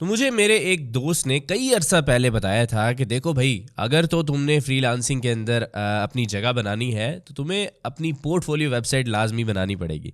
तो मुझे मेरे एक दोस्त ने कई अरसा पहले बताया था कि देखो भाई, अगर तो तुमने फ्रीलांसिंग के अंदर अपनी जगह बनानी है तो तुम्हें अपनी पोर्टफोलियो वेबसाइट लाजमी बनानी पड़ेगी।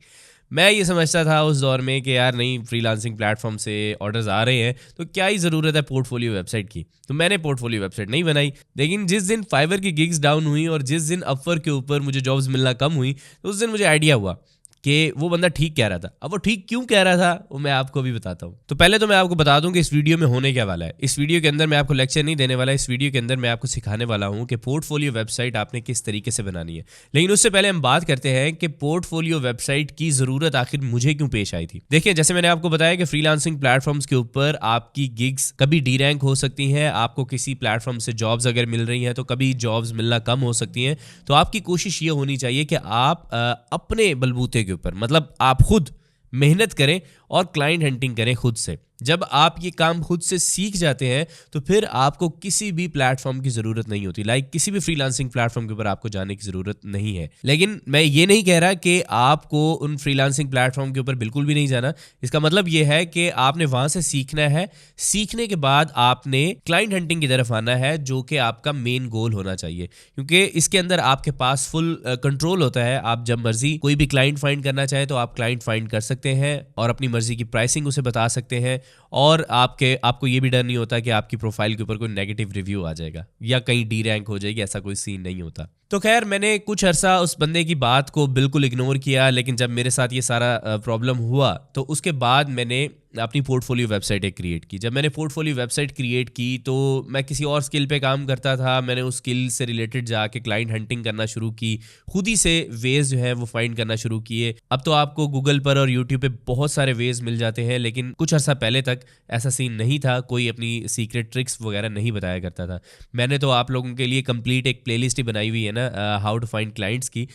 मैं ये समझता था उस दौर में कि यार नहीं, फ्रीलांसिंग प्लेटफॉर्म से ऑर्डर्स आ रहे हैं तो क्या ही ज़रूरत है पोर्टफोलियो वेबसाइट की। तो मैंने पोर्टफोलियो वेबसाइट नहीं बनाई। लेकिन जिस दिन फाइवर की गिग्स डाउन हुई और जिस दिन अपवर्क के ऊपर मुझे जॉब्स मिलना कम हुई, तो उस दिन मुझे आइडिया हुआ कि वो बंदा ठीक कह रहा था। अब वो ठीक क्यों कह रहा था वो मैं आपको भी बताता हूँ। तो पहले तो मैं आपको बता दूं कि इस वीडियो में होने क्या वाला है। इस वीडियो के अंदर मैं आपको लेक्चर नहीं देने वाला। इस वीडियो के अंदर मैं आपको सिखाने वाला हूँ कि पोर्टफोलियो वेबसाइट आपने किस तरीके से बनानी है। लेकिन उससे पहले हम बात करते हैं कि पोर्टफोलियो वेबसाइट की ज़रूरत आखिर मुझे क्यों पेश आई थी। देखिए, जैसे मैंने आपको बताया कि फ्रीलांसिंग प्लेटफॉर्म्स के ऊपर आपकी गिग्स कभी डी रैंक हो सकती हैं। आपको किसी प्लेटफॉर्म से जॉब्स अगर मिल रही हैं तो कभी जॉब्स मिलना कम हो सकती हैं। तो आपकी कोशिश ये होनी चाहिए कि आप अपने बलबूते के ऊपर, मतलब आप खुद मेहनत करें और क्लाइंट हंटिंग करें खुद से। जब आप ये काम खुद से सीख जाते हैं तो फिर आपको किसी भी प्लेटफॉर्म की ज़रूरत नहीं होती। किसी भी फ्रीलांसिंग प्लेटफॉर्म के ऊपर आपको जाने की ज़रूरत नहीं है। लेकिन मैं ये नहीं कह रहा कि आपको उन फ्रीलांसिंग प्लेटफॉर्म के ऊपर बिल्कुल भी नहीं जाना। इसका मतलब ये है कि आपने वहाँ से सीखना है। सीखने के बाद आपने क्लाइंट हंटिंग की तरफ आना है, जो कि आपका मेन गोल होना चाहिए, क्योंकि इसके अंदर आपके पास फुल कंट्रोल होता है। आप जब मर्जी कोई भी क्लाइंट फाइंड करना चाहे तो आप क्लाइंट फाइंड कर सकते हैं और अपनी मर्जी की प्राइसिंग उसे बता सकते हैं। और आपको ये भी डर नहीं होता कि आपकी प्रोफाइल के ऊपर कोई नेगेटिव रिव्यू आ जाएगा या कहीं डी रैंक हो जाएगी। ऐसा कोई सीन नहीं होता। तो खैर, मैंने कुछ अरसा उस बंदे की बात को बिल्कुल इग्नोर किया। लेकिन जब मेरे साथ ये सारा प्रॉब्लम हुआ तो उसके बाद मैंने अपनी पोर्टफोलियो वेबसाइट एक क्रिएट की। जब मैंने पोर्टफोलियो वेबसाइट क्रिएट की तो मैं किसी और स्किल पे काम करता था। मैंने उस स्किल से रिलेटेड जाके क्लाइंट हंटिंग करना शुरू की। खुद ही से वेज जो है वो फाइंड करना शुरू किए। अब तो आपको गूगल पर और यूट्यूब पे बहुत सारे वेज मिल जाते हैं, लेकिन कुछ अर्सा पहले तक ऐसा सीन नहीं था। कोई अपनी सीक्रेट ट्रिक्स वगैरह नहीं बताया करता था। मैंने तो आप लोगों के लिए कंप्लीट एक प्लेलिस्ट ही बनाई हुई है ना, हाउ टू फाइंड क्लाइंट्स की।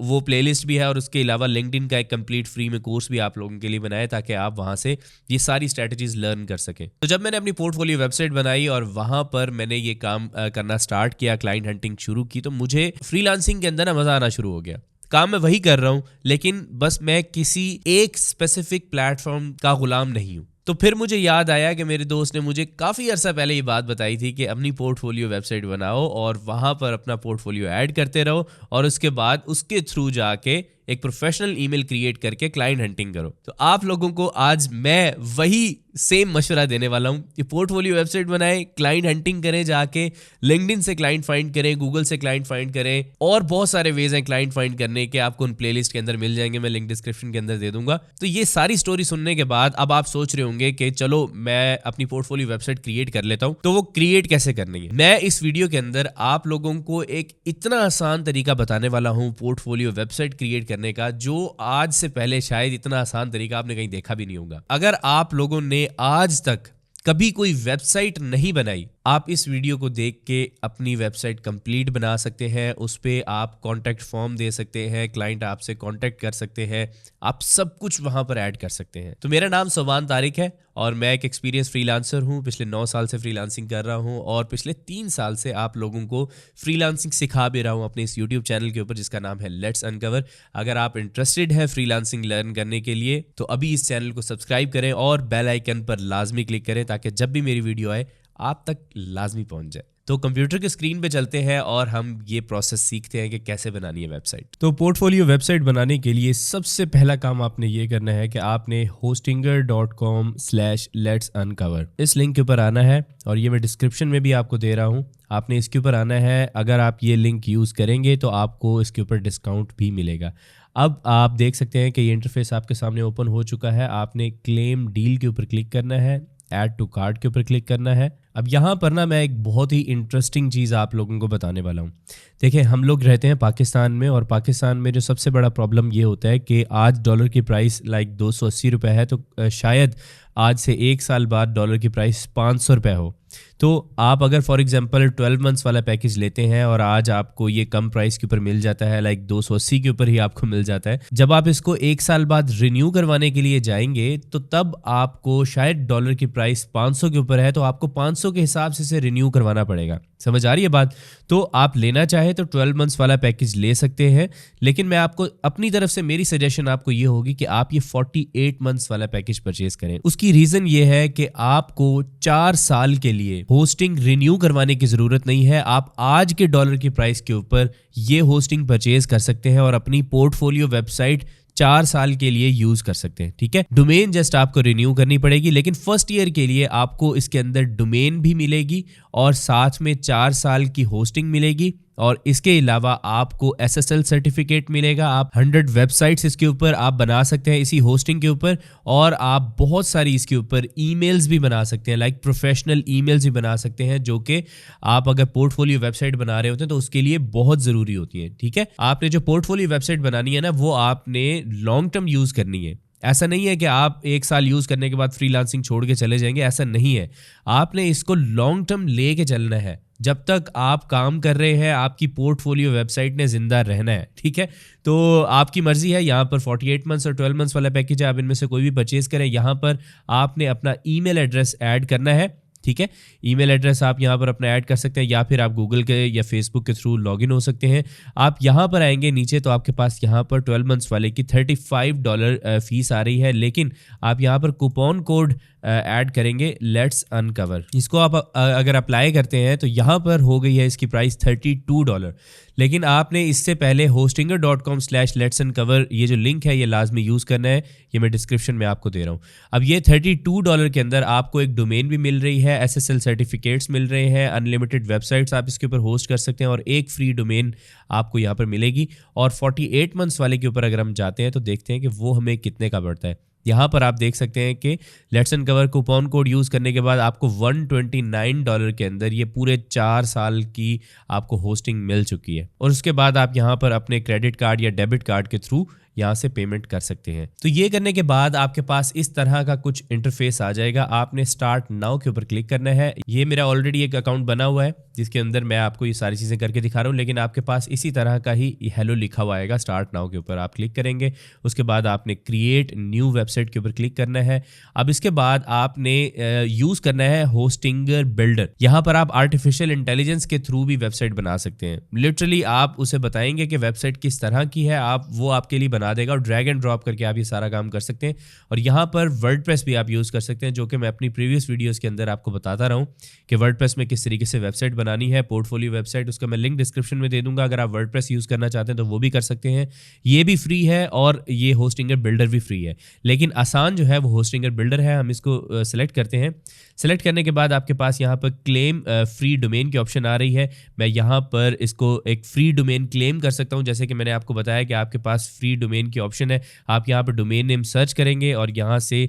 वो प्लेलिस्ट भी है और उसके अलावा लिंक्डइन का एक कंप्लीट फ्री में कोर्स भी आप लोगों के लिए बनाया ताकि आप वहाँ से ये सारी स्ट्रैटेजीज लर्न कर सकें। तो जब मैंने अपनी पोर्टफोलियो वेबसाइट बनाई और वहाँ पर मैंने ये काम करना स्टार्ट किया, क्लाइंट हंटिंग शुरू की, तो मुझे फ्रीलांसिंग के अंदर ना मज़ा आना शुरू हो गया। काम मैं वही कर रहा हूँ, लेकिन बस मैं किसी एक स्पेसिफिक प्लेटफॉर्म का गुलाम नहीं हूँ। तो फिर मुझे याद आया कि मेरे दोस्त ने मुझे काफ़ी अर्सा पहले ये बात बताई थी कि अपनी पोर्टफोलियो वेबसाइट बनाओ और वहाँ पर अपना पोर्टफोलियो ऐड करते रहो और उसके बाद उसके थ्रू जाके एक प्रोफेशनल ईमेल क्रिएट करके क्लाइंट हंटिंग करो। तो आप लोगों को आज मैं वही सेम मशवरा देने वाला हूँ कि पोर्टफोलियो वेबसाइट बनाएं, क्लाइंट हंटिंग करें, जाके लिंक्डइन से क्लाइंट फाइंड करें, गूगल से क्लाइंट फाइंड करें, और बहुत सारे वेज हैं क्लाइंट फाइंड करने के। आपको उन प्लेलिस्ट के अंदर मिल जाएंगे, मैं लिंक डिस्क्रिप्शन के अंदर दे दूंगा। तो ये सारी स्टोरी सुनने के बाद अब आप सोच रहे होंगे कि चलो मैं अपनी पोर्टफोलियो वेबसाइट क्रिएट कर लेता हूँ। तो वो क्रिएट कैसे करनी है, मैं इस वीडियो के अंदर आप लोगों को एक इतना आसान तरीका बताने वाला हूँ पोर्टफोलियो वेबसाइट क्रिएट करने का, जो आज से पहले शायद इतना आसान तरीका आपने कहीं देखा भी नहीं होगा। अगर आप लोगों ने आज तक कभी कोई वेबसाइट नहीं बनाई, आप इस वीडियो को देख के अपनी वेबसाइट कंप्लीट बना सकते हैं। उस पर आप कॉन्टैक्ट फॉर्म दे सकते हैं, क्लाइंट आपसे कॉन्टैक्ट कर सकते हैं, आप सब कुछ वहां पर ऐड कर सकते हैं। तो मेरा नाम सोबान तारिक है और मैं एक एक्सपीरियंस फ्रीलांसर हूं। पिछले 9 साल से फ्रीलांसिंग कर रहा हूं और पिछले 3 साल से आप लोगों को फ्रीलांसिंग सिखा भी रहा हूं अपने इस यूट्यूब चैनल के ऊपर, जिसका नाम है लेट्स अनकवर। अगर आप इंटरेस्टेड हैं फ्रीलांसिंग लर्न करने के लिए तो अभी इस चैनल को सब्सक्राइब करें और बेल आइकन पर लाजमी क्लिक करें ताकि जब भी मेरी वीडियो आए आप तक लाजमी पहुंच जाए। तो कंप्यूटर के स्क्रीन पे चलते हैं और हम ये प्रोसेस सीखते हैं कि कैसे बनानी है वेबसाइट। तो पोर्टफोलियो वेबसाइट बनाने के लिए सबसे पहला काम आपने ये करना है कि आपने hostinger.com/let's-uncover इस लिंक के ऊपर आना है और ये मैं डिस्क्रिप्शन में भी आपको दे रहा हूँ। आपने इसके ऊपर आना है। अगर आप ये लिंक यूज़ करेंगे तो आपको इसके ऊपर डिस्काउंट भी मिलेगा। अब आप देख सकते हैं कि ये इंटरफेस आपके सामने ओपन हो चुका है। आपने क्लेम डील के ऊपर क्लिक करना है, ऐड टू कार्ट के ऊपर क्लिक करना है। अब यहाँ पर ना मैं एक बहुत ही इंटरेस्टिंग चीज़ आप लोगों को बताने वाला हूँ। देखिए, हम लोग रहते हैं पाकिस्तान में और पाकिस्तान में जो सबसे बड़ा प्रॉब्लम ये होता है कि आज डॉलर की प्राइस 280 रुपये है, तो शायद आज से 1 साल बाद डॉलर की प्राइस 500 रुपये हो। तो आप अगर फॉर एग्जांपल 12 मंथ्स वाला पैकेज लेते हैं और आज आपको ये कम प्राइस के ऊपर मिल जाता है, 280 के ऊपर ही आपको मिल जाता है। जब आप इसको 1 साल बाद रिन्यू करवाने के लिए जाएंगे तो तब आपको शायद डॉलर की प्राइस 500 के ऊपर है, तो आपको 500 के हिसाब से इसे रिन्यू करवाना पड़ेगा। समझ आ रही है बात? तो आप लेना चाहे तो 12 मंथ्स वाला पैकेज ले सकते हैं, लेकिन मैं आपको अपनी तरफ से मेरी सजेशन आपको ये होगी कि आप ये 48 मंथ्स वाला पैकेज परचेज करें। उसकी इसकी रीजन ये है कि आपको 4 साल के लिए होस्टिंग रिन्यू करवाने की जरूरत नहीं है। आप आज के डॉलर की प्राइस के ऊपर ये होस्टिंग परचेज कर सकते हैं और अपनी पोर्टफोलियो वेबसाइट 4 साल के लिए यूज कर सकते हैं। ठीक है, डोमेन जस्ट आपको रिन्यू करनी पड़ेगी, लेकिन फर्स्ट ईयर के लिए आपको इसके अंदर डोमेन भी मिलेगी और साथ में 4 साल की होस्टिंग मिलेगी और इसके अलावा आपको SSL सर्टिफिकेट मिलेगा। आप 100 वेबसाइट्स इसके ऊपर आप बना सकते हैं इसी होस्टिंग के ऊपर, और आप बहुत सारी इसके ऊपर ईमेल्स भी बना सकते हैं, लाइक प्रोफेशनल ईमेल्स भी बना सकते हैं, जो कि आप अगर पोर्टफोलियो वेबसाइट बना रहे होते हैं तो उसके लिए बहुत ज़रूरी होती है। ठीक है, आपने जो पोर्टफोलियो वेबसाइट बनानी है ना, वो आपने लॉन्ग टर्म यूज़ करनी है। ऐसा नहीं है कि आप 1 साल यूज़ करने के बाद फ्रीलांसिंग छोड़ के चले जाएंगे, ऐसा नहीं है। आपने इसको लॉन्ग टर्म ले के चलना है। जब तक आप काम कर रहे हैं, आपकी पोर्टफोलियो वेबसाइट ने जिंदा रहना है। ठीक है, तो आपकी मर्जी है। यहाँ पर 48 मंथ्स और 12 मंथ्स वाला पैकेज है, आप इनमें से कोई भी परचेज करें। यहाँ पर आपने अपना ईमेल एड्रेस ऐड करना है। ठीक है, ईमेल एड्रेस आप यहाँ पर अपना ऐड कर सकते हैं, या फिर आप गूगल के या फेसबुक के थ्रू लॉगिन हो सकते हैं। आप यहाँ पर आएंगे नीचे तो आपके पास यहाँ पर 12 मंथ्स वाले की $35 फीस आ रही है, लेकिन आप यहाँ पर कूपन कोड ऐड करेंगे लेट्स अनकवर। इसको आप अगर अप्लाई करते हैं तो यहाँ पर हो गई है इसकी प्राइस $32, लेकिन आपने इससे पहले hostinger.com/letsuncover ये जो लिंक है ये लाजमी यूज़ करना है। ये मैं डिस्क्रिप्शन में आपको दे रहा हूँ। अब ये $32 के अंदर आपको एक डोमेन भी मिल रही है, SSL सर्टिफिकेट्स मिल रहे हैं, अनलिमिटेड वेबसाइट्स आप इसके ऊपर होस्ट कर सकते हैं और एक फ्री डोमेन आपको यहाँ पर मिलेगी। और 48 मंथ्स वाले के ऊपर अगर हम जाते हैं तो देखते हैं कि वो हमें कितने का पड़ता है। यहाँ पर आप देख सकते हैं कि let's uncover coupon code use करने के बाद आपको $129 के अंदर ये पूरे 4 साल की आपको होस्टिंग मिल चुकी है। और उसके बाद आप यहाँ पर अपने क्रेडिट कार्ड या डेबिट कार्ड के थ्रू यहाँ से पेमेंट कर सकते हैं। तो ये करने के बाद आपके पास इस तरह का कुछ इंटरफेस आ जाएगा। आपने स्टार्ट नाउ के ऊपर क्लिक करना है। ये मेरा ऑलरेडी एक अकाउंट बना हुआ है जिसके अंदर मैं आपको ये सारी चीज़ें करके दिखा रहा हूँ, लेकिन आपके पास इसी तरह का ही हेलो लिखा हुआ आएगा। स्टार्ट नाउ के ऊपर आप क्लिक करेंगे, उसके बाद आपने क्रिएट न्यू वेबसाइट के ऊपर क्लिक करना है। अब इसके बाद आपने यूज़ करना है होस्टिंगर बिल्डर। यहाँ पर आप आर्टिफिशियल इंटेलिजेंस के थ्रू भी वेबसाइट बना सकते हैं। लिटरली आप उसे बताएंगे कि वेबसाइट किस तरह की है, आप वो आपके लिए बना देगा और ड्रैग एंड ड्रॉप करके आप ये सारा काम कर सकते हैं। और यहाँ पर वर्डप्रेस भी आप यूज़ कर सकते हैं, जो कि मैं अपनी प्रीवियस वीडियोस के अंदर आपको बताता रहा हूँ कि वर्डप्रेस में किस तरीके से वेबसाइट बनानी है, पोर्टफोलियो वेबसाइट। उसका मैं लिंक डिस्क्रिप्शन में दे दूंगा। अगर आप वर्डप्रेस यूज़ करना चाहते हैं तो वो भी कर सकते हैं। ये भी फ्री है और ये होस्टिंगर बिल्डर भी फ्री है, लेकिन आसान जो है वो होस्टिंगर बिल्डर है। हम इसको सेलेक्ट करते हैं। सेलेक्ट करने के बाद आपके पास यहाँ पर क्लेम फ्री डोमेन की ऑप्शन आ रही है। मैं यहाँ पर इसको एक फ्री डोमेन क्लेम कर सकता हूँ। जैसे कि मैंने आपको बताया कि आपके पास फ्री डोमेन की ऑप्शन है। आप यहाँ पर डोमेन नेम सर्च करेंगे और यहाँ से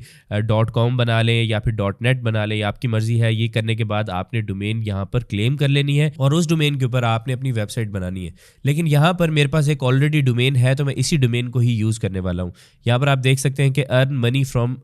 .com बना लें या फिर .net बना लें, आपकी मर्जी है। ये करने के बाद आपने डोमेन यहाँ पर क्लेम कर लेनी है और उस डोमेन के ऊपर आपने अपनी वेबसाइट बनानी है। लेकिन यहाँ पर मेरे पास एक ऑलरेडी डोमेन है तो मैं इसी डोमेन को ही यूज़ करने वाला हूँ। यहाँ पर आप देख सकते हैं कि अर्न मनी फ्रॉम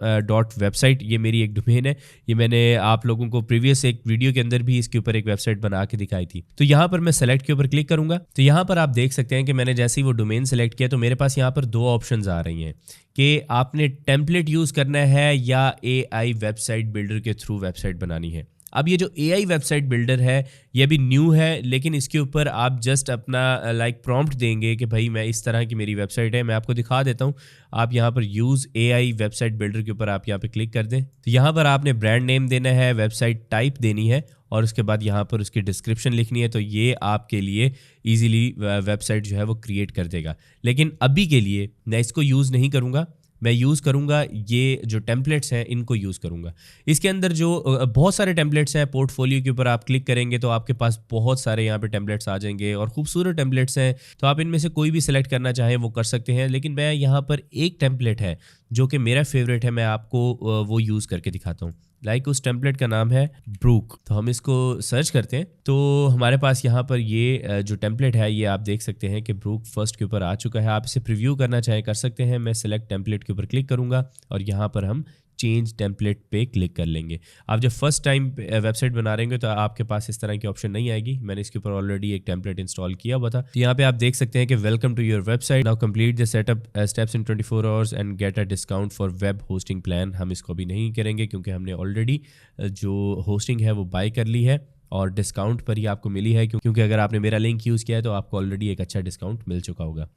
.website ये मेरी एक डोमेन है। ये मैंने आप लोगों को प्रीवियस एक वीडियो के अंदर भी इसके ऊपर एक वेबसाइट बना के दिखाई थी। तो यहाँ पर मैं सेलेक्ट के ऊपर क्लिक करूंगा तो यहाँ पर आप देख सकते हैं कि मैंने जैसे ही वो डोमेन सेलेक्ट किया तो मेरे पास यहाँ पर 2 ऑप्शंस आ रही हैं कि आपने टेम्पलेट यूज़ करना है या AI वेबसाइट बिल्डर के थ्रू वेबसाइट बनानी है। अब ये जो AI वेबसाइट बिल्डर है ये भी न्यू है, लेकिन इसके ऊपर आप जस्ट अपना लाइक प्रॉम्प्ट देंगे कि भाई मैं इस तरह की मेरी वेबसाइट है। मैं आपको दिखा देता हूँ। आप यहाँ पर यूज़ AI वेबसाइट बिल्डर के ऊपर आप यहाँ पे क्लिक कर दें तो यहाँ पर आपने ब्रांड नेम देना है, वेबसाइट टाइप देनी है और उसके बाद यहाँ पर उसकी डिस्क्रिप्शन लिखनी है। तो ये आपके लिए ईजिली वेबसाइट जो है वो क्रिएट कर देगा। लेकिन अभी के लिए मैं इसको यूज़ नहीं करूँगा, मैं यूज़ करूँगा ये जो टेम्पलेट्स हैं इनको यूज़ करूँगा। इसके अंदर जो बहुत सारे टेम्पलेट्स हैं, पोर्टफोलियो के ऊपर आप क्लिक करेंगे तो आपके पास बहुत सारे यहाँ पे टेम्पलेट्स आ जाएंगे और खूबसूरत टेम्पलेट्स हैं। तो आप इनमें से कोई भी सिलेक्ट करना चाहें वो कर सकते हैं। लेकिन मैं यहाँ पर एक टेम्पलेट है जो कि मेरा फेवरेट है, मैं आपको वो यूज़ करके दिखाता हूँ। लाइक उस टेम्पलेट का नाम है ब्रूक। तो हम इसको सर्च करते हैं तो हमारे पास यहाँ पर ये जो टेम्पलेट है ये आप देख सकते हैं कि ब्रूक फर्स्ट के ऊपर आ चुका है। आप इसे प्रीव्यू करना चाहें कर सकते हैं। मैं सेलेक्ट टेम्पलेट के ऊपर क्लिक करूँगा और यहाँ पर हम चेंज टेम्पलेट पे क्लिक कर लेंगे। आप जब फर्स्ट टाइम वेबसाइट बना रहे होंगे तो आपके पास इस तरह की ऑप्शन नहीं आएगी। मैंने इसके ऊपर ऑलरेडी एक टेम्पलेट इंस्टॉल किया हुआ था। तो यहाँ पे आप देख सकते हैं कि welcome to your website, now complete the setup steps in 24 hours and get a discount for web hosting plan. हम इसको अभी नहीं करेंगे क्योंकि हमने ऑलरेडी जो होस्टिंग है वो बाय कर ली है और डिस्काउंट पर ही आपको मिली है, क्योंकि अगर आपने मेरा लिंक यूज़ किया है तो आपको ऑलरेडी एक अच्छा डिस्काउंट मिल चुका होगा।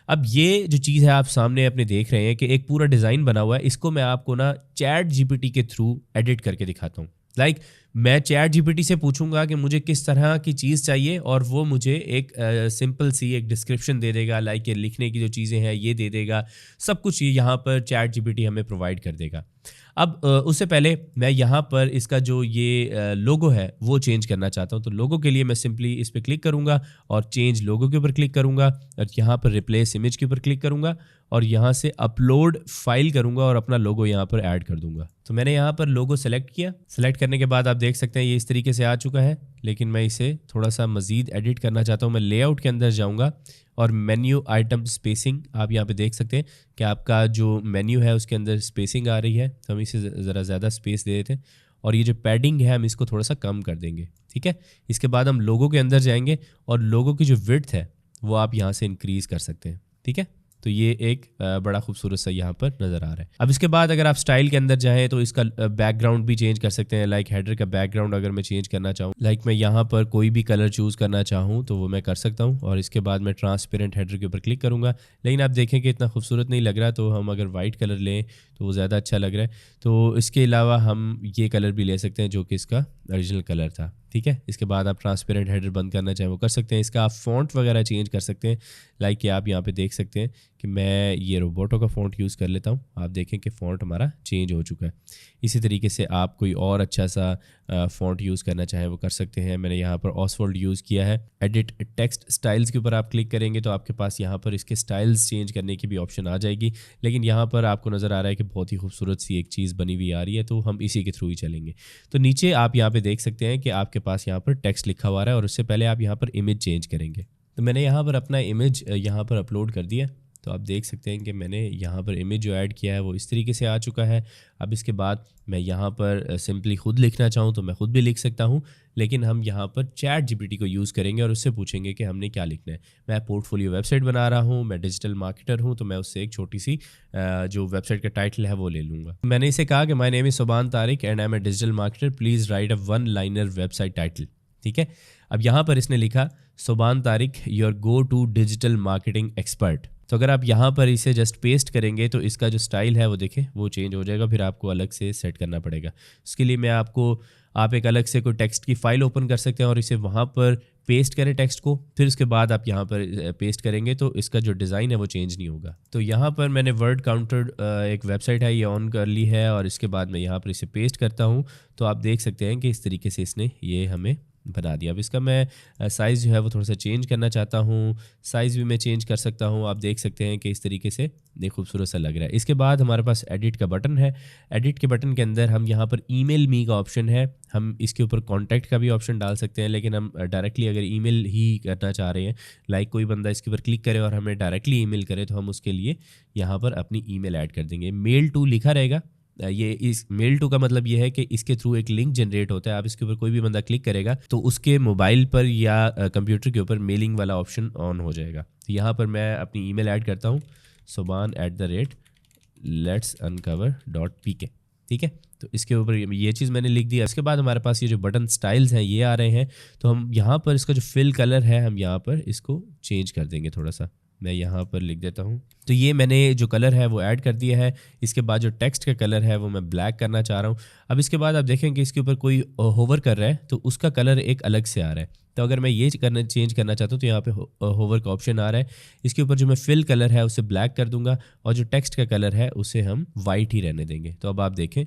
अब ये जो चीज़ है आप सामने अपने देख रहे हैं कि एक पूरा डिज़ाइन बना हुआ है, इसको मैं आपको ना चैट जीपीटी के थ्रू एडिट करके दिखाता हूँ। मैं चैट जीपीटी से पूछूंगा कि मुझे किस तरह की चीज़ चाहिए और वो मुझे एक सिंपल सी एक डिस्क्रिप्शन दे देगा, ये लिखने की जो चीज़ें हैं ये दे देगा, सब कुछ ये यहाँ पर चैट जीपीटी हमें प्रोवाइड कर देगा। अब उससे पहले मैं यहाँ पर इसका जो ये लोगो है वो चेंज करना चाहता हूँ। तो लोगो के लिए मैं सिंपली इस पर क्लिक करूँगा और चेंज लोगो के ऊपर क्लिक करूँगा और यहाँ पर रिप्लेस इमेज के ऊपर क्लिक करूँगा और यहाँ से अपलोड फाइल करूँगा और अपना लोगो यहाँ पर ऐड कर दूँगा। तो मैंने यहाँ पर लोगो सेलेक्ट किया। सेलेक्ट करने के बाद आप देख सकते हैं ये इस तरीके से आ चुका है, लेकिन मैं इसे थोड़ा सा मज़ीद एडिट करना चाहता हूँ। मैं लेआउट के अंदर जाऊँगा और मेन्यू आइटम स्पेसिंग, आप यहाँ पे देख सकते हैं कि आपका जो मेन्यू है उसके अंदर स्पेसिंग आ रही है, तो हम इसे ज़रा ज़्यादा स्पेस दे देते हैं और ये जो पैडिंग है हम इसको थोड़ा सा कम कर देंगे, ठीक है। इसके बाद हम लोगो के अंदर जाएंगे और लोगो की जो विड्थ है वो आप यहाँ से इंक्रीज़ कर सकते हैं, ठीक है। तो ये एक बड़ा खूबसूरत सा यहाँ पर नज़र आ रहा है। अब इसके बाद अगर आप स्टाइल के अंदर जाएँ तो इसका बैकग्राउंड भी चेंज कर सकते हैं। हेडर का बैकग्राउंड अगर मैं चेंज करना चाहूँ, मैं यहाँ पर कोई भी कलर चूज़ करना चाहूँ तो वो मैं कर सकता हूँ और इसके बाद मैं ट्रांसपेरेंट हेडर के ऊपर क्लिक करूँगा। लेकिन आप देखें कि इतना खूबसूरत नहीं लग रहा, तो हम अगर वाइट कलर लें तो वो ज़्यादा अच्छा लग रहा है। तो इसके अलावा हम ये कलर भी ले सकते हैं जो कि इसका ओरिजिनल कलर था, ठीक है। इसके बाद आप ट्रांसपेरेंट हेडर बंद करना चाहें वो कर सकते हैं। इसका आप फ़ॉन्ट वगैरह चेंज कर सकते हैं। कि आप यहाँ पे देख सकते हैं कि मैं ये रोबोटो का फ़ॉन्ट यूज़ कर लेता हूँ। आप देखें कि फ़ॉन्ट हमारा चेंज हो चुका है। इसी तरीके से आप कोई और अच्छा सा फ़ॉन्ट यूज़ करना चाहें वो कर सकते हैं। मैंने यहाँ पर ऑसवोल्ड यूज़ किया है। एडिट टेक्स्ट स्टाइल्स के ऊपर आप क्लिक करेंगे तो आपके पास यहाँ पर इसके स्टाइल्स चेंज करने की भी ऑप्शन आ जाएगी। लेकिन यहाँ पर आपको नज़र आ रहा है कि बहुत ही खूबसूरत सी एक चीज़ बनी हुई आ रही है, तो हम इसी के थ्रू ही चलेंगे। तो नीचे आप यहाँ पे देख सकते हैं कि आपके पास यहाँ पर टेक्स्ट लिखा हुआ है और उससे पहले आप यहाँ पर इमेज चेंज करेंगे। तो मैंने यहाँ पर अपना इमेज यहाँ पर अपलोड कर दिया। तो आप देख सकते हैं कि मैंने यहाँ पर इमेज जो ऐड किया है वो इस तरीके से आ चुका है। अब इसके बाद मैं यहाँ पर सिंपली ख़ुद लिखना चाहूँ तो मैं ख़ुद भी लिख सकता हूँ, लेकिन हम यहाँ पर चैट जीपीटी को यूज़ करेंगे और उससे पूछेंगे कि हमने क्या लिखना है। मैं पोर्टफोलियो वेबसाइट बना रहा हूँ, मैं डिजिटल मार्केटर हूँ, तो मैं उससे एक छोटी सी जो वेबसाइट का टाइटल है वो ले लूँगा। मैंने इसे कहा कि my name is Soban Tariq and I am a digital marketer, please write a one liner website title, ठीक है। अब यहाँ पर इसने लिखा Soban Tariq your go to digital marketing expert. तो अगर आप यहाँ पर इसे जस्ट पेस्ट करेंगे तो इसका जो स्टाइल है वो देखें वो चेंज हो जाएगा, फिर आपको अलग से सेट करना पड़ेगा। इसके लिए आप एक अलग से कोई टेक्स्ट की फ़ाइल ओपन कर सकते हैं और इसे वहाँ पर पेस्ट करें टेक्स्ट को, फिर उसके बाद आप यहाँ पर पेस्ट करेंगे तो इसका जो डिज़ाइन है वो चेंज नहीं होगा। तो यहाँ पर मैंने वर्ड काउंटर एक वेबसाइट है ये ऑन कर ली है और इसके बाद मैं यहाँ पर इसे पेस्ट करता हूँ तो आप देख सकते हैं कि इस तरीके से इसने ये हमें बना दिया। अब इसका मैं साइज़ जो है वो थोड़ा सा चेंज करना चाहता हूँ, साइज़ भी मैं चेंज कर सकता हूँ। आप देख सकते हैं कि इस तरीके से ये खूबसूरत सा लग रहा है। इसके बाद हमारे पास एडिट का बटन है। एडिट के बटन के अंदर हम यहाँ पर ईमेल मी का ऑप्शन है, हम इसके ऊपर कॉन्टैक्ट का भी ऑप्शन डाल सकते हैं, लेकिन हम डायरेक्टली अगर ईमेल ही करना चाह रहे हैं, कोई बंदा इसके ऊपर क्लिक करे और हमें डायरेक्टली ईमेल करे, तो हम उसके लिए यहाँ पर अपनी ईमेल ऐड कर देंगे। मेल टू लिखा रहेगा। ये इस मेल टू का मतलब ये है कि इसके थ्रू एक लिंक जनरेट होता है। आप इसके ऊपर कोई भी बंदा क्लिक करेगा तो उसके मोबाइल पर या कंप्यूटर के ऊपर मेलिंग वाला ऑप्शन ऑन हो जाएगा। तो यहाँ पर मैं अपनी ईमेल ऐड करता हूँ soban@letsuncover.pk, ठीक है। तो इसके ऊपर ये चीज़ मैंने लिख दिया। इसके बाद हमारे पास ये जो बटन स्टाइल्स हैं ये आ रहे हैं, तो हम यहाँ पर इसका जो फिल कलर है हम यहाँ पर इसको चेंज कर देंगे थोड़ा सा। मैं यहाँ पर लिख देता हूँ। तो ये मैंने जो कलर है वो ऐड कर दिया है। इसके बाद जो टेक्स्ट का कलर है वो मैं ब्लैक करना चाह रहा हूँ। अब इसके बाद आप देखें कि इसके ऊपर कोई होवर कर रहा है तो उसका कलर एक अलग से आ रहा है। तो अगर मैं ये चेंज करना चाहता हूँ तो यहाँ पे होवर का ऑप्शन आ रहा है। इसके ऊपर जो मैं फिल कलर है उसे ब्लैक कर दूंगा और जो टेक्स्ट का कलर है उसे हम वाइट ही रहने देंगे। तो अब आप देखें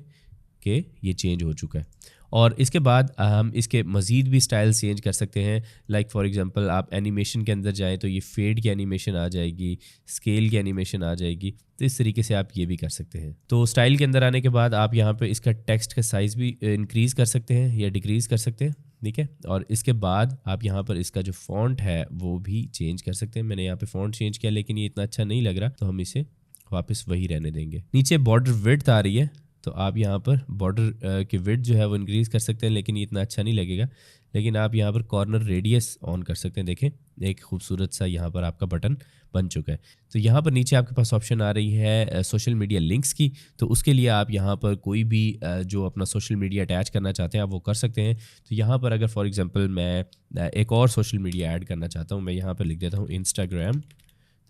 कि ये चेंज हो चुका है। और इसके बाद हम इसके मज़ीद भी स्टाइल चेंज कर सकते हैं। फॉर एग्जांपल आप एनिमेशन के अंदर जाएं तो ये फेड की एनिमेशन आ जाएगी, स्केल की एनिमेशन आ जाएगी। तो इस तरीके से आप ये भी कर सकते हैं। तो स्टाइल के अंदर आने के बाद आप यहाँ पे इसका टेक्स्ट का साइज़ भी इंक्रीज़ कर सकते हैं या डिक्रीज़ कर सकते हैं, ठीक है। और इसके बाद आप यहाँ पर इसका जो फ़ॉन्ट है वो भी चेंज कर सकते हैं। मैंने यहाँ पे फ़ॉन्ट चेंज किया लेकिन ये इतना अच्छा नहीं लग रहा, तो हम इसे वापस वही रहने देंगे। नीचे बॉर्डर विड्थ आ रही है, तो आप यहाँ पर बॉर्डर की विड्थ जो है वो इंक्रीज़ कर सकते हैं, लेकिन ये इतना अच्छा नहीं लगेगा। लेकिन आप यहाँ पर कॉर्नर रेडियस ऑन कर सकते हैं। देखें, एक खूबसूरत सा यहाँ पर आपका बटन बन चुका है। तो यहाँ पर नीचे आपके पास ऑप्शन आ रही है सोशल मीडिया लिंक्स की। तो उसके लिए आप यहाँ पर कोई भी जो अपना सोशल मीडिया अटैच करना चाहते हैं आप वो कर सकते हैं। तो यहाँ पर अगर फॉर एग्जांपल मैं एक और सोशल मीडिया ऐड करना चाहता हूँ, मैं यहाँ पर लिख देता हूँ इंस्टाग्राम।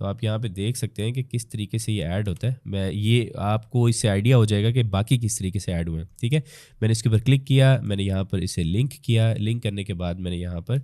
तो आप यहाँ पे देख सकते हैं कि किस तरीके से ये ऐड होता है। मैं ये आपको इससे आइडिया हो जाएगा कि बाकी किस तरीके से ऐड हुए हैं। ठीक है, मैंने इसके ऊपर क्लिक किया, मैंने यहाँ पर इसे लिंक किया। लिंक करने के बाद मैंने यहाँ पर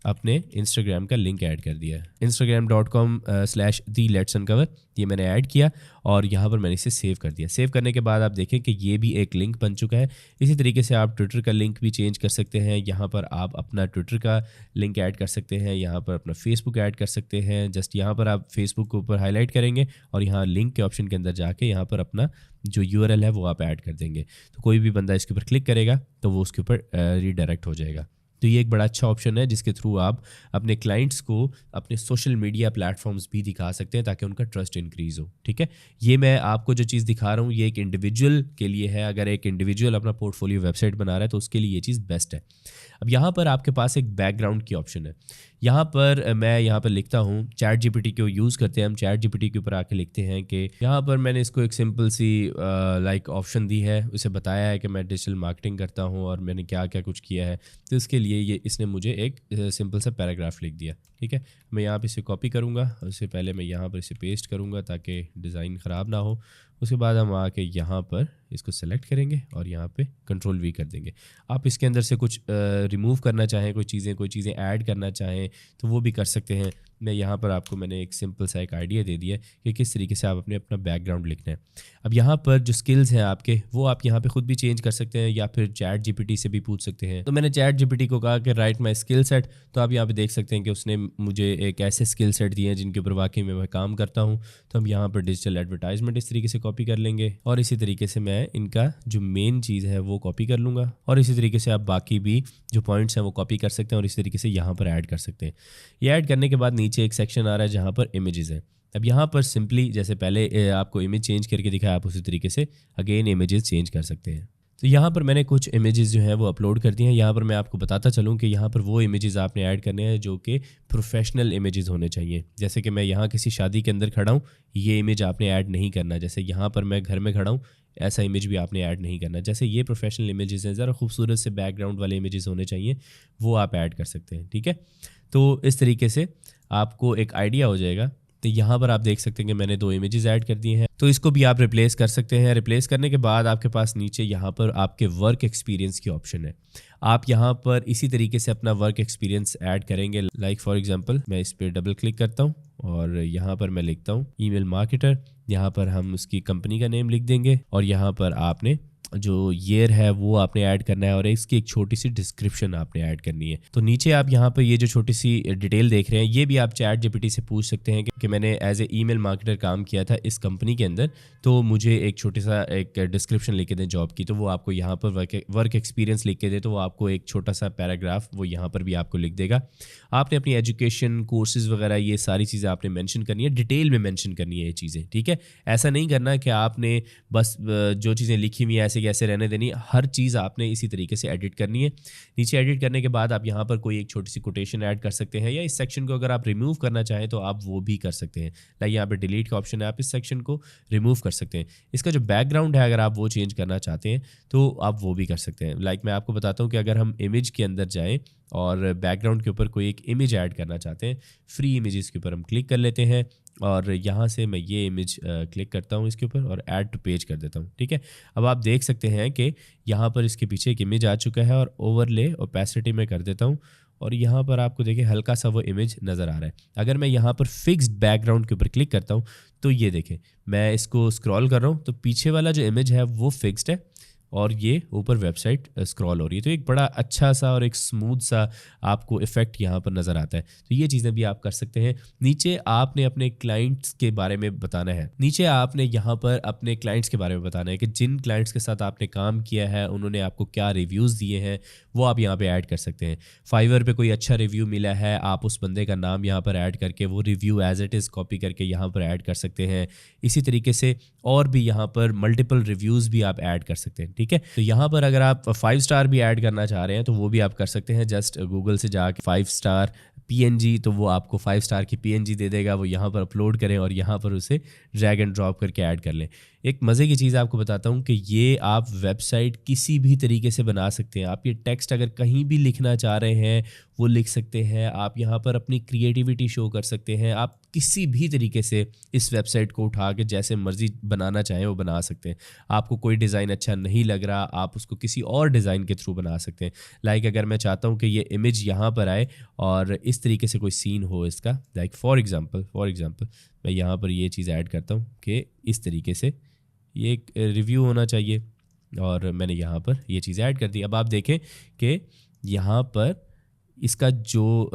अपने इंस्टाग्राम का लिंक ऐड कर दिया, instagram.com/the-let's-uncover। ये मैंने ऐड किया और यहाँ पर मैंने इसे सेव कर दिया। सेव करने के बाद आप देखें कि ये भी एक लिंक बन चुका है। इसी तरीके से आप ट्विटर का लिंक भी चेंज कर सकते हैं। यहाँ पर आप अपना ट्विटर का लिंक ऐड कर सकते हैं, यहाँ पर अपना फेसबुक ऐड कर सकते हैं। जस्ट यहाँ पर आप फेसबुक के ऊपर हाईलाइट करेंगे और यहाँ लिंक के ऑप्शन के अंदर जाके यहाँ पर अपना जो URL है वो आप ऐड कर देंगे। तो कोई भी बंदा इसके ऊपर क्लिक करेगा तो वो उसके ऊपर रीडायरेक्ट हो जाएगा। तो ये एक बड़ा अच्छा ऑप्शन है जिसके थ्रू आप अपने क्लाइंट्स को अपने सोशल मीडिया प्लेटफॉर्म्स भी दिखा सकते हैं ताकि उनका ट्रस्ट इंक्रीज़ हो। ठीक है, ये मैं आपको जो चीज़ दिखा रहा हूँ ये एक इंडिविजुअल के लिए है। अगर एक इंडिविजुअल अपना पोर्टफोलियो वेबसाइट बना रहा है तो उसके लिए ये चीज़ बेस्ट है। अब यहाँ पर आपके पास एक बैकग्राउंड की ऑप्शन है। यहाँ पर मैं यहाँ पर लिखता हूँ, चैट GPT को यूज़ करते हैं हम। चैट GPT के ऊपर आके लिखते हैं कि यहाँ पर मैंने इसको एक सिंपल सी लाइक ऑप्शन दी है, उसे बताया है कि मैं डिजिटल मार्केटिंग करता हूँ और मैंने क्या क्या कुछ किया है। तो इसके लिए ये इसने मुझे एक सिंपल सा पैराग्राफ लिख दिया। ठीक है, मैं यहाँ पर इसे कॉपी करूँगा, उससे पहले मैं यहाँ पर इसे पेस्ट करूँगा ताकि डिज़ाइन ख़राब ना हो। उसके बाद हम आके यहाँ पर इसको सेलेक्ट करेंगे और यहाँ पे कंट्रोल V कर देंगे। आप इसके अंदर से कुछ रिमूव करना चाहें, कोई चीज़ें ऐड करना चाहें तो वो भी कर सकते हैं। मैं यहाँ पर आपको मैंने एक सिंपल सा एक आइडिया दे दिया कि किस तरीके से आप अपना बैकग्राउंड लिखना है। अब यहाँ पर जो स्किल्स हैं आपके वो आप यहाँ पे खुद भी चेंज कर सकते हैं या फिर चैट GPT से भी पूछ सकते हैं। तो मैंने चैट GPT को कहा कि राइट माई स्किल सेट। तो आप यहाँ पे देख सकते हैं कि उसने मुझे एक ऐसे स्किल सेट दिए हैं जिनके ऊपर वाकई में मैं काम करता हूँ। तो हम यहाँ पर डिजिटल एडवर्टाइजमेंट इस तरीके से कॉपी कर लेंगे और इसी तरीके से मैं इनका जो मेन चीज़ है वो कॉपी कर लूँगा और इसी तरीके से आप बाकी भी जो पॉइंट्स हैं वो कॉपी कर सकते हैं और इसी तरीके से यहाँ पर ऐड कर सकते हैं। ये ऐड करने के बाद नीचे एक सेक्शन आ रहा है जहाँ पर इमेजेस हैं। अब यहाँ पर सिंपली जैसे पहले आपको इमेज चेंज करके दिखाया, आप उसी तरीके से अगेन इमेजेस चेंज कर सकते हैं। तो यहाँ पर मैंने कुछ इमेजेस जो हैं वो अपलोड कर दिए हैं। यहाँ पर मैं आपको बताता चलूँ कि यहाँ पर वो इमेजेस आपने ऐड करने हैं जो कि प्रोफेशनल इमेजेस होने चाहिए। जैसे कि मैं यहाँ किसी शादी के अंदर खड़ा हूँ, ये इमेज आपने ऐड नहीं करना। जैसे यहाँ पर मैं घर में खड़ा हूँ, ऐसा इमेज भी आपने ऐड नहीं करना। जैसे ये प्रोफेशनल इमेजेस हैं, ज़रा खूबसूरत से बैकग्राउंड वाले इमेजेस होने चाहिए, वो आप ऐड कर सकते हैं। ठीक है, तो इस तरीके से आपको एक आइडिया हो जाएगा। तो यहाँ पर आप देख सकते हैं कि मैंने 2 इमेजेस ऐड कर दिए हैं। तो इसको भी आप रिप्लेस कर सकते हैं। रिप्लेस करने के बाद आपके पास नीचे यहाँ पर आपके वर्क एक्सपीरियंस की ऑप्शन है। आप यहाँ पर इसी तरीके से अपना वर्क एक्सपीरियंस ऐड करेंगे। लाइक फॉर एग्जांपल मैं इस पर डबल क्लिक करता हूँ और यहाँ पर मैं लिखता हूँ ईमेल मार्केटर। यहाँ पर हम उसकी कंपनी का नेम लिख देंगे और यहाँ पर आपने जो ईयर है वो आपने ऐड करना है और इसकी एक छोटी सी डिस्क्रिप्शन आपने ऐड करनी है। तो नीचे आप यहाँ पर ये जो छोटी सी डिटेल देख रहे हैं ये भी आप चैट GPT से पूछ सकते हैं कि मैंने एज ए ईमेल मार्केटर काम किया था इस कंपनी के अंदर, तो मुझे एक छोटा सा एक डिस्क्रिप्शन लिख के दें जॉब की। तो वो आपको यहाँ पर वर्क एक्सपीरियंस लिख के दे तो वो आपको एक छोटा सा पैराग्राफ वो यहाँ पर भी आपको लिख देगा। आपने अपनी एजुकेशन कोर्सेज वगैरह ये सारी चीज़ें आपने मेंशन करनी है, डिटेल में मेंशन करनी है ये चीज़ें। ठीक है, ऐसा नहीं करना कि आपने बस जो चीज़ें लिखी हुई ऐसे कैसे रहने देनी, हर चीज़ आपने इसी तरीके से एडिट करनी है। नीचे एडिट करने के बाद आप यहाँ पर कोई एक छोटी सी कोटेशन ऐड कर सकते हैं या इस सेक्शन को अगर आप रिमूव करना चाहें तो आप वो भी कर सकते हैं। लाइक यहाँ पे डिलीट का ऑप्शन है, आप इस सेक्शन को रिमूव कर सकते हैं। इसका जो बैकग्राउंड है अगर आप वो चेंज करना चाहते हैं तो आप वो भी कर सकते हैं। लाइक मैं आपको बताता हूँ कि अगर हम इमेज के अंदर जाएँ और बैकग्राउंड के ऊपर कोई एक इमेज ऐड करना चाहते हैं, फ्री इमेजेस के ऊपर हम क्लिक कर लेते हैं और यहाँ से मैं ये इमेज क्लिक करता हूँ इसके ऊपर और ऐड टू पेज कर देता हूँ। ठीक है, अब आप देख सकते हैं कि यहाँ पर इसके पीछे एक इमेज आ चुका है और ओवरले ओपेसिटी में कर देता हूँ और यहाँ पर आपको देखिए हल्का सा वो इमेज नज़र आ रहा है। अगर मैं यहाँ पर फिक्स्ड बैकग्राउंड के ऊपर क्लिक करता हूँ तो ये देखें मैं इसको स्क्रॉल कर रहा हूँ तो पीछे वाला जो इमेज है वो फिक्स्ड है और ये ऊपर वेबसाइट स्क्रॉल हो रही है। तो एक बड़ा अच्छा सा और एक स्मूथ सा आपको इफेक्ट यहाँ पर नज़र आता है। तो ये चीज़ें भी आप कर सकते हैं। नीचे आपने अपने क्लाइंट्स के बारे में बताना है, नीचे आपने यहाँ पर अपने क्लाइंट्स के बारे में बताना है कि जिन क्लाइंट्स के साथ आपने काम किया है उन्होंने आपको क्या रिव्यूज़ दिए हैं, वो आप यहाँ पे ऐड कर सकते हैं। फाइवर पे कोई अच्छा रिव्यू मिला है, आप उस बंदे का नाम यहाँ पर ऐड करके वो review as it is copy करके यहाँ पर ऐड कर सकते हैं। इसी तरीके से और भी यहाँ पर मल्टीपल रिव्यूज़ भी आप ऐड कर सकते हैं। ठीक है, तो यहाँ पर अगर आप 5 स्टार भी ऐड करना चाह रहे हैं तो वो भी आप कर सकते हैं। जस्ट गूगल से जाके 5 स्टार PNG, तो वो आपको 5 स्टार की PNG दे देगा, वो यहाँ पर अपलोड करें और यहाँ पर उसे ड्रैग एंड ड्रॉप करके ऐड कर लें। एक मज़े की चीज़ आपको बताता हूँ कि ये आप वेबसाइट किसी भी तरीके से बना सकते हैं। आप ये टेक्स्ट अगर कहीं भी लिखना चाह रहे हैं वो लिख सकते हैं। आप यहाँ पर अपनी क्रिएटिविटी शो कर सकते हैं। आप किसी भी तरीके से इस वेबसाइट को उठा के जैसे मर्जी बनाना चाहें वो बना सकते हैं। आपको कोई डिज़ाइन अच्छा नहीं लग रहा, आप उसको किसी और डिज़ाइन के थ्रू बना सकते हैं। लाइक अगर मैं चाहता हूँ कि ये इमेज यहाँ पर आए और इस तरीके से कोई सीन हो इसका, लाइक फॉर एग्जांपल मैं यहाँ पर ये चीज़ ऐड करता हूँ कि इस तरीके से ये एक रिव्यू होना चाहिए और मैंने यहाँ पर ये चीज़ ऐड कर दी। अब आप देखें कि यहाँ पर इसका जो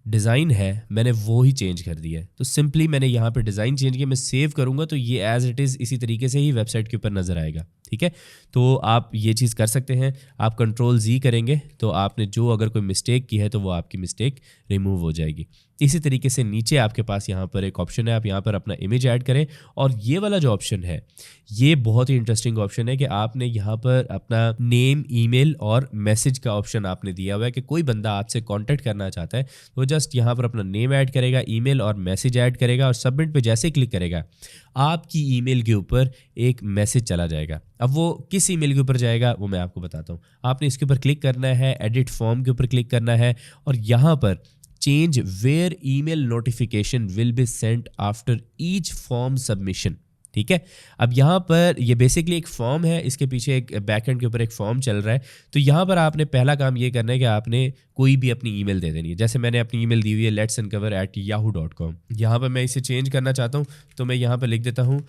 डिज़ाइन है मैंने वो ही चेंज कर दिया है। तो सिंपली मैंने यहाँ पे डिज़ाइन चेंज किया, मैं सेव करूँगा तो ये एज़ इट इज़ इसी तरीके से ही वेबसाइट के ऊपर नज़र आएगा। ठीक है, तो आप ये चीज़ कर सकते हैं। आप Ctrl+Z करेंगे तो आपने जो अगर कोई मिस्टेक की है तो वो आपकी मिस्टेक रिमूव हो जाएगी। इसी तरीके से नीचे आपके पास यहाँ पर एक ऑप्शन है, आप यहाँ पर अपना इमेज ऐड करें। और ये वाला जो ऑप्शन है ये बहुत ही इंटरेस्टिंग ऑप्शन है कि आपने यहाँ पर अपना नेम, ईमेल और मैसेज का ऑप्शन आपने दिया हुआ है कि कोई बंदा आपसे कांटेक्ट करना चाहता है तो जस्ट यहाँ पर अपना नेम ऐड करेगा, ईमेल और मैसेज ऐड करेगा और सबमिट पे जैसे क्लिक करेगा आपकी ईमेल के ऊपर एक मैसेज चला जाएगा। अब वो किस ईमेल के ऊपर जाएगा वो मैं आपको बताता हूँ। आपने इसके ऊपर क्लिक करना है, एडिट फॉर्म के ऊपर क्लिक करना है और यहाँ पर change where email notification will be sent after each form submission. ठीक है, अब यहाँ पर ये बेसिकली एक फॉर्म है, इसके पीछे एक बैकएंड के ऊपर एक फॉर्म चल रहा है। तो यहाँ पर आपने पहला काम ये करना है कि आपने कोई भी अपनी ईमेल दे देनी है। जैसे मैंने अपनी ईमेल दी हुई है letsuncover@yahoo.com। यहाँ पर मैं इसे चेंज करना चाहता हूँ तो मैं यहाँ पर लिख देता हूँ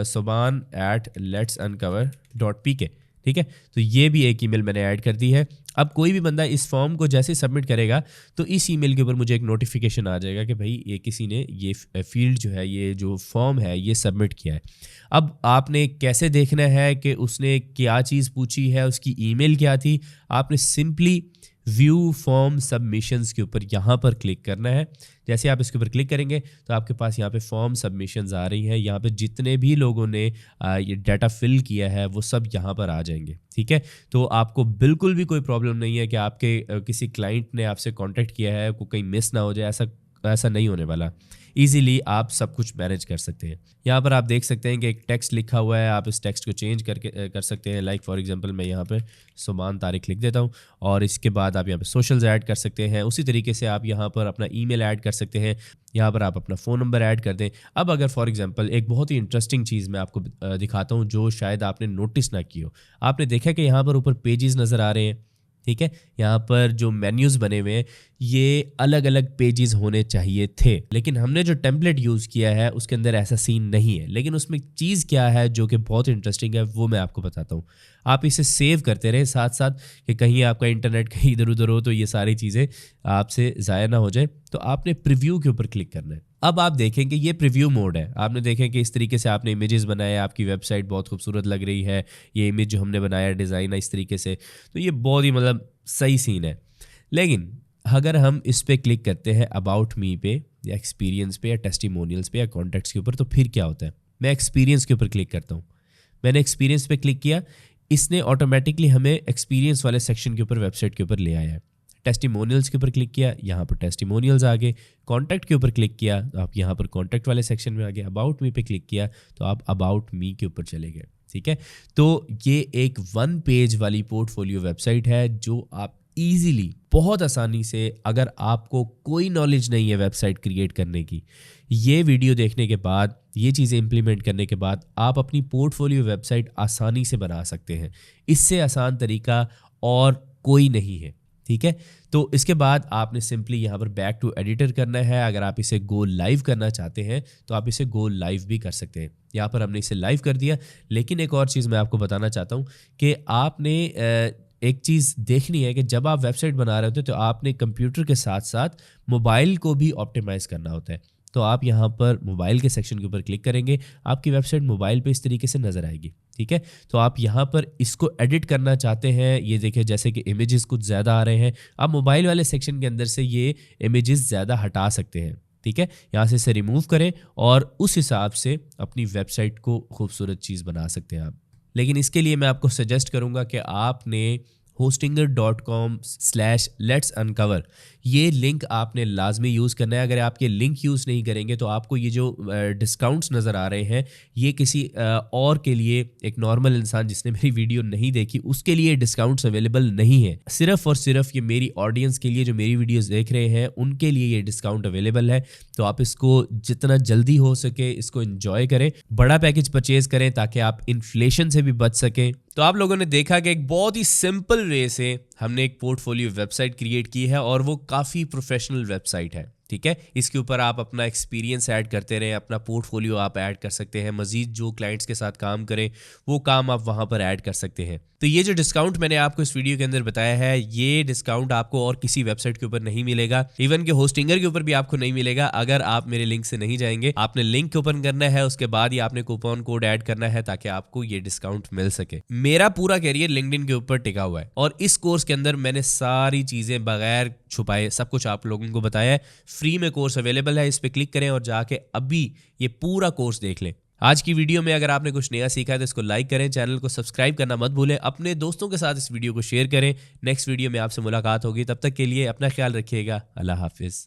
soban@letsuncover.pk। ठीक है, तो ये भी एक ईमेल मैंने ऐड कर दी है। अब कोई भी बंदा इस फॉर्म को जैसे सबमिट करेगा तो इस ईमेल के ऊपर मुझे एक नोटिफिकेशन आ जाएगा कि भाई ये किसी ने ये फील्ड जो है, ये जो फॉर्म है ये सबमिट किया है। अब आपने कैसे देखना है कि उसने क्या चीज़ पूछी है, उसकी ईमेल क्या थी। आपने सिंपली व्यू फॉर्म सबमिशंस के ऊपर यहाँ पर क्लिक करना है। जैसे आप इसके ऊपर क्लिक करेंगे तो आपके पास यहाँ पे फॉर्म सबमिशंस आ रही हैं। यहाँ पे जितने भी लोगों ने ये डाटा फिल किया है वो सब यहाँ पर आ जाएंगे। ठीक है, तो आपको बिल्कुल भी कोई प्रॉब्लम नहीं है कि आपके किसी क्लाइंट ने आपसे कांटेक्ट किया है, को कहीं मिस ना हो जाए, ऐसा नहीं होने वाला। इजीली आप सब कुछ मैनेज कर सकते हैं। यहाँ पर आप देख सकते हैं कि एक टेक्स्ट लिखा हुआ है, आप इस टेक्स्ट को चेंज करके कर सकते हैं। लाइक फॉर एग्जांपल मैं यहाँ पे सुबान तारिक लिख देता हूँ और इसके बाद आप यहाँ पे सोशल्स ऐड कर सकते हैं। उसी तरीके से आप यहाँ पर अपना ईमेल ऐड कर सकते हैं, यहाँ पर आप अपना फ़ोन नंबर ऐड कर दें। अब अगर फॉर एग्जांपल एक बहुत ही इंटरेस्टिंग चीज़ मैं आपको दिखाता हूँ जो शायद आपने नोटिस ना की हो। आपने देखा कि यहाँ पर ऊपर पेजेस नज़र आ रहे हैं। ठीक है, यहाँ पर जो मेन्यूज़ बने हुए हैं ये अलग अलग पेजेस होने चाहिए थे, लेकिन हमने जो टेम्पलेट यूज़ किया है उसके अंदर ऐसा सीन नहीं है। लेकिन उसमें चीज़ क्या है जो कि बहुत इंटरेस्टिंग है वो मैं आपको बताता हूँ। आप इसे सेव करते रहें साथ साथ कि कहीं आपका इंटरनेट कहीं इधर उधर हो तो ये सारी चीज़ें आपसे ज़ाया ना हो जाए। तो आपने प्रीव्यू के ऊपर क्लिक करना है। अब आप देखेंगे ये प्रीव्यू मोड है। आपने देखें कि इस तरीके से आपने इमेजेस बनाए, आपकी वेबसाइट बहुत खूबसूरत लग रही है। ये इमेज जो हमने बनाया डिज़ाइन है इस तरीके से, तो ये बहुत ही मतलब सही सीन है। लेकिन अगर हम इस पर क्लिक करते हैं अबाउट मी पे या एक्सपीरियंस पे या टेस्टिमोनियल्स पे या कॉन्टैक्ट्स के ऊपर, तो फिर क्या होता है। मैं एक्सपीरियंस के ऊपर क्लिक करता हूँ। मैंने एक्सपीरियंस पे क्लिक किया, इसने ऑटोमेटिकली हमें एक्सपीरियंस वाले सेक्शन के ऊपर वेबसाइट के ऊपर ले आया है। टेस्टिमोनियल्स के ऊपर क्लिक किया, यहाँ पर टेस्टिमोनियल्स आ गए। कॉन्टैक्ट के ऊपर क्लिक किया, आप यहाँ पर कॉन्टैक्ट वाले सेक्शन में आ गए। अबाउट मी पे क्लिक किया तो आप अबाउट मी के ऊपर चले गए। ठीक है, तो ये एक 1 पेज वाली पोर्टफोलियो वेबसाइट है जो आप ईजिली बहुत आसानी से, अगर आपको कोई नॉलेज नहीं है वेबसाइट क्रिएट करने की, ये वीडियो देखने के बाद, ये चीज़ें इंप्लीमेंट करने के बाद आप अपनी पोर्टफोलियो वेबसाइट आसानी से बना सकते हैं। इससे आसान तरीका और कोई नहीं है। ठीक है। तो इसके बाद आपने सिंपली यहाँ पर बैक टू एडिटर करना है। अगर आप इसे गो लाइव करना चाहते हैं तो आप इसे गो लाइव भी कर सकते हैं। यहाँ पर हमने इसे लाइव कर दिया। लेकिन एक और चीज़ मैं आपको बताना चाहता हूँ कि आपने एक चीज़ देखनी है कि जब आप वेबसाइट बना रहे होते हैं तो आपने कंप्यूटर के साथ साथ मोबाइल को भी ऑप्टिमाइज़ करना होता है। तो आप यहाँ पर मोबाइल के सेक्शन के ऊपर क्लिक करेंगे, आपकी वेबसाइट मोबाइल पे इस तरीके से नज़र आएगी। ठीक है, तो आप यहाँ पर इसको एडिट करना चाहते हैं, ये देखिए जैसे कि इमेजेस कुछ ज़्यादा आ रहे हैं, आप मोबाइल वाले सेक्शन के अंदर से ये इमेजेस ज़्यादा हटा सकते हैं। ठीक है, यहाँ से इसे रिमूव करें और उस हिसाब से अपनी वेबसाइट को खूबसूरत चीज़ बना सकते हैं आप। लेकिन इसके लिए मैं आपको सजेस्ट करूँगा कि आपने hostinger.com/letsuncover ये लिंक आपने लाजमी यूज़ करना है। अगर आप ये लिंक यूज़ नहीं करेंगे तो आपको ये जो डिस्काउंट्स नज़र आ रहे हैं ये किसी और के लिए, एक नॉर्मल इंसान जिसने मेरी वीडियो नहीं देखी उसके लिए डिस्काउंट्स अवेलेबल नहीं है। सिर्फ और सिर्फ ये मेरी ऑडियंस के लिए जो मेरी वीडियोस देख रहे हैं उनके लिए ये डिस्काउंट अवेलेबल है। तो आप इसको जितना जल्दी हो सके इसको एंजॉय करें, बड़ा पैकेज परचेज करें ताकि आप इन्फ्लेशन से भी बच सकें। तो आप लोगों ने देखा कि एक बहुत ही सिंपल वे से हमने एक पोर्टफोलियो वेबसाइट क्रिएट की है और वो काफ़ी प्रोफेशनल वेबसाइट है। ठीक है, इसके ऊपर आप अपना एक्सपीरियंस ऐड करते रहें, अपना पोर्टफोलियो आप ऐड कर सकते हैं, मजीद जो क्लाइंट्स के साथ काम करें वो काम आप वहाँ पर ऐड कर सकते हैं। तो ये जो डिस्काउंट मैंने आपको इस वीडियो के अंदर बताया है ये डिस्काउंट आपको और किसी वेबसाइट के ऊपर नहीं मिलेगा, इवन के होस्टिंगर के ऊपर भी आपको नहीं मिलेगा अगर आप मेरे लिंक से नहीं जाएंगे। आपने लिंक ओपन करना है, उसके बाद ही आपने कूपन कोड ऐड करना है ताकि आपको ये डिस्काउंट मिल सके। मेरा पूरा कैरियर लिंक्डइन के ऊपर टिका हुआ है और इस कोर्स के अंदर मैंने सारी चीज़ें बगैर छुपाए सब कुछ आप लोगों को बताया है। फ्री में कोर्स अवेलेबल है, इस पर क्लिक करें और जाके अभी ये पूरा कोर्स देख लें। आज की वीडियो में अगर आपने कुछ नया सीखा है तो इसको लाइक करें, चैनल को सब्सक्राइब करना मत भूलें, अपने दोस्तों के साथ इस वीडियो को शेयर करें। नेक्स्ट वीडियो में आपसे मुलाकात होगी, तब तक के लिए अपना ख्याल रखिएगा। अल्लाह हाफिज़।